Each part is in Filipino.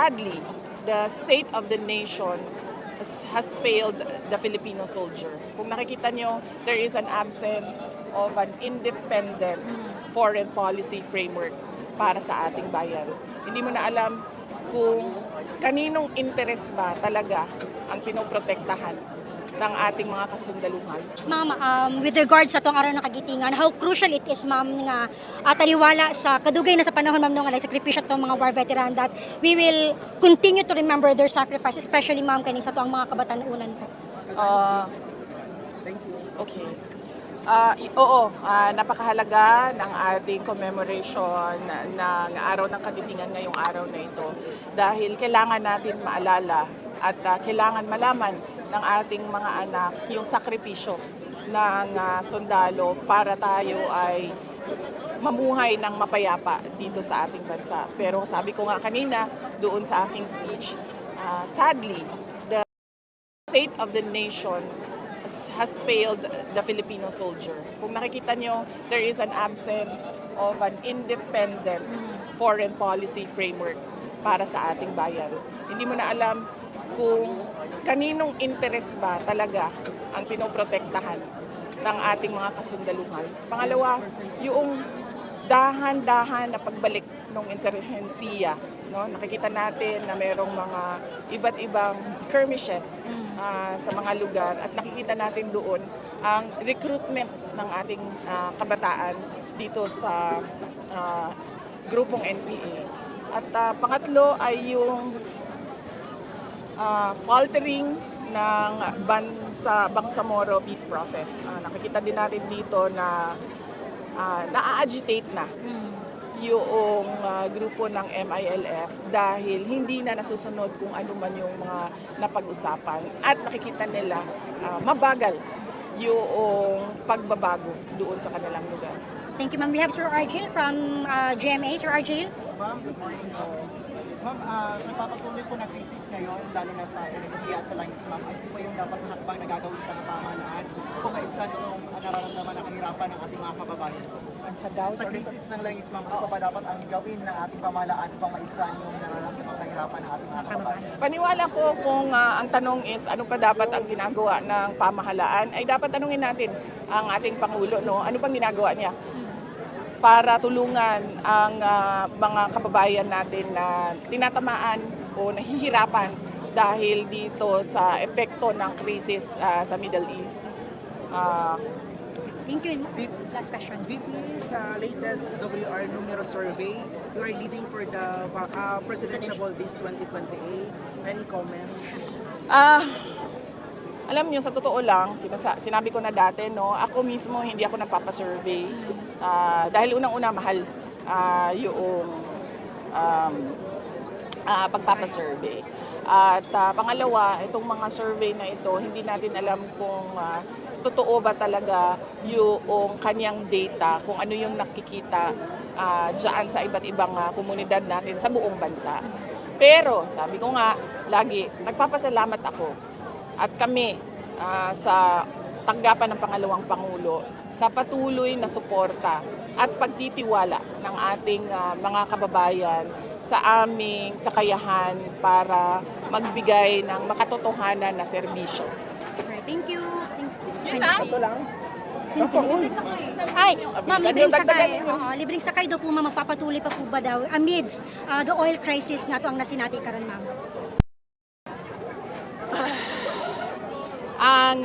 sadly, the state of the nation has failed the Filipino soldier. Kung nakikita nyo, there is an absence of an independent foreign policy framework para sa ating bayan. Hindi mo na alam kung kaninong interes ba talaga ang pinoprotektahan ng ating mga kasundaluhan. Ma'am, with regards sa itong araw ng kagitingan, how crucial it is, ma'am, nga taliwala sa kadugay na sa panahon, ma'am, nung alay sakripisyo itong mga war veteran that we will continue to remember their sacrifice, especially, ma'am, kaning sa itong mga kabataan-unan po. Okay. Napakahalaga ng ating commemoration ng araw ng kagitingan ngayong araw na ito dahil kailangan natin maalala at kailangan malaman ng ating mga anak yung sakripisyo ng sundalo para tayo ay mamuhay ng mapayapa dito sa ating bansa. Pero sabi ko nga kanina doon sa aking speech, sadly, the state of the nation has failed the Filipino soldier. Kung nakikita nyo, there is an absence of an independent foreign policy framework para sa ating bayan. Hindi mo na alam kung kaninong interes ba talaga ang pinoprotektahan ng ating mga kasundaluhan. Pangalawa, yung dahan-dahan na pagbalik ng insurhensiya. No? Nakikita natin na merong mga iba't ibang skirmishes sa mga lugar at nakikita natin doon ang recruitment ng ating kabataan dito sa grupong NPA. At pangatlo ay yung faltering ng Bangsamoro peace process. Nakikita din natin dito na na-agitate na yung grupo ng MILF dahil hindi na nasusunod kung ano man yung mga napag-usapan at nakikita nila mabagal yung pagbabago doon sa kanilang lugar. Thank you, ma'am. We have Sir Argil from GMA. Sir Argil? Ma'am, good morning po. Ma'am, napapatuloy po na krisis ngayon, lalo na sa enerhiya at sa langis, ma'am. Ano po yung dapat na hakbang na gagawin sa pamahalaan kung maibsan yung nararamdaman ng kahirapan ng ating mga kababayan? Sa krisis ng langis, ma'am, ano ba dapat ang gawin ng ating pamahalaan upang maibsan yung nararamdaman ng kahirapan ng ating mga kababayan? Paniwala ko kung ang tanong is ano pa dapat ang ginagawa ng pamahalaan, ay dapat tanungin natin ang ating Pangulo, no? Ano bang ginagawa niya para tulungan ang mga kababayan natin na tinatamaan o nahihirapan dahil dito sa epekto ng krisis sa Middle East. Thank you. Last question. VP, sa latest WR numero survey, you are leading for the presidential days 2028. Any comment? Alam niyo, sa totoo lang, sinabi ko na dati, no, ako mismo hindi ako nagpapasurvey. Dahil unang-una mahal yung pagpapasurvey. At pangalawa, itong mga survey na ito, hindi natin alam kung totoo ba talaga yung kanyang data, kung ano yung nakikita dyan sa iba't ibang komunidad natin sa buong bansa. Pero sabi ko nga, lagi, nagpapasalamat ako at kami sa tanggapan ng pangalawang Pangulo sa patuloy na suporta at pagtitiwala ng ating mga kababayan sa aming kakayahan para magbigay ng makatotohanan na serbisyo. Alright, thank you. Yun na. Ito lang. Ay, ma'am, libreng dagdagan sakay. mo. Libreng sakay daw po, ma'am, magpapatuloy pa po ba daw amidst the oil crisis na ito ang nasinati karon, ma'am? Ang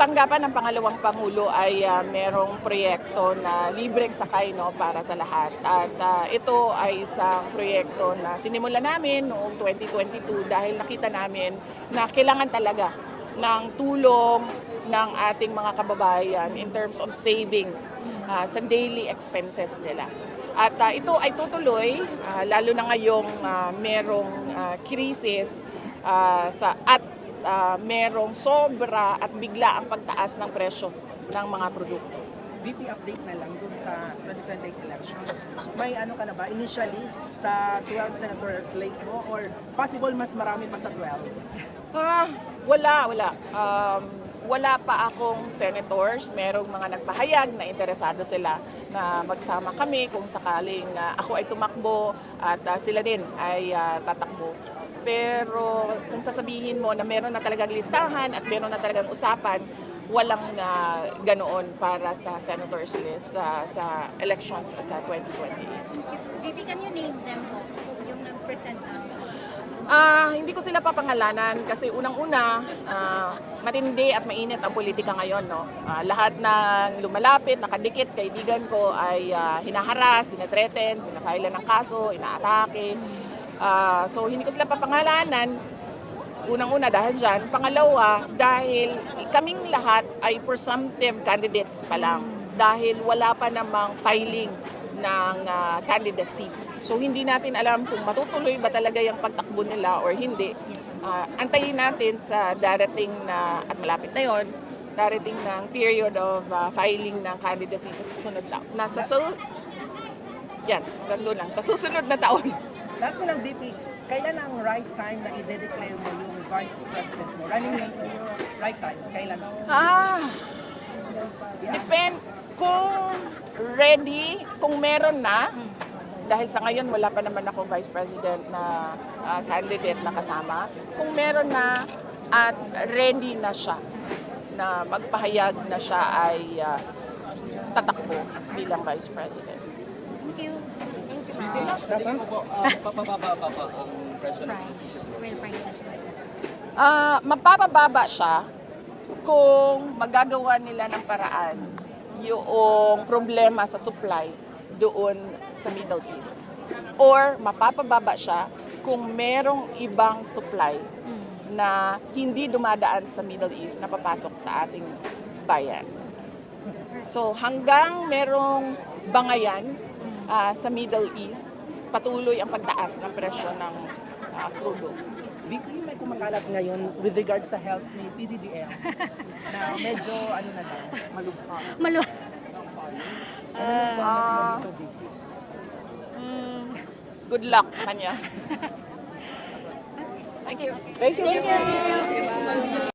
tanggapan ng pangalawang Pangulo ay merong proyekto na libreng sakay, no, para sa lahat. At ito ay isang proyekto na sinimulan namin noong 2022 dahil nakita namin na kailangan talaga ng tulong ng ating mga kababayan in terms of savings sa daily expenses nila. At ito ay tutuloy, lalo na ngayong merong krisis at merong sobra at bigla ang pagtaas ng presyo ng mga produkto. VP, update na lang dun sa 2028 elections. May ano ka na ba, initial list sa 12 senatorial slate mo or possible mas marami pa sa 12? Wala. wala pa akong senators, merong mga nagpahayag na interesado sila na magsama kami kung sakaling ako ay tumakbo at sila din ay tatakbo. Pero kung sasabihin mo na meron na talagang listahan at meron na talagang usapan, walang ganoon para sa senators list sa elections sa 2028. Maybe can you name them po, yung nag-present Hindi ko sila papangalanan kasi unang-una, matindi at mainit ang politika ngayon. No? Lahat ng lumalapit, nakadikit, kaibigan ko ay hinaharas, tinatreaten, pinafailan ng kaso, inaatake. So hindi ko sila papangalanan. Unang-una dahil dyan. Pangalawa, dahil kaming lahat ay presumptive candidates pa lang. Dahil wala pa namang filing ng candidacy. So hindi natin alam kung matutuloy ba talaga yung pagtakbo nila or hindi. Antayin natin sa darating na, at malapit na yon, darating ng period of filing ng candidacy sa susunod na. Sa susunod na taon. Last na lang, VP, kailan ang right time na i-declare mo yung Vice President mo? Running mate mo yung right time? Kailan? Kung ready, kung meron na, dahil sa ngayon wala pa naman ako Vice President na candidate na kasama, kung meron na at ready na siya, na magpahayag na siya ay tatakbo bilang Vice President. Thank you. Thank you, ma'am. Papababa pa ang presyo ng Real prices. Mapapababa siya kung magagawa nila ng paraan yung problema sa supply doon sa Middle East. Or mapapababa siya kung merong ibang supply na hindi dumadaan sa Middle East na papasok sa ating bayan. So hanggang merong bangayan sa Middle East, patuloy ang pagtaas ng presyo ng crudo. VP, may kumakalat ngayon with regards sa health ni PDDM na medyo, malubha. Good luck sa kanya. Thank you. Thank you.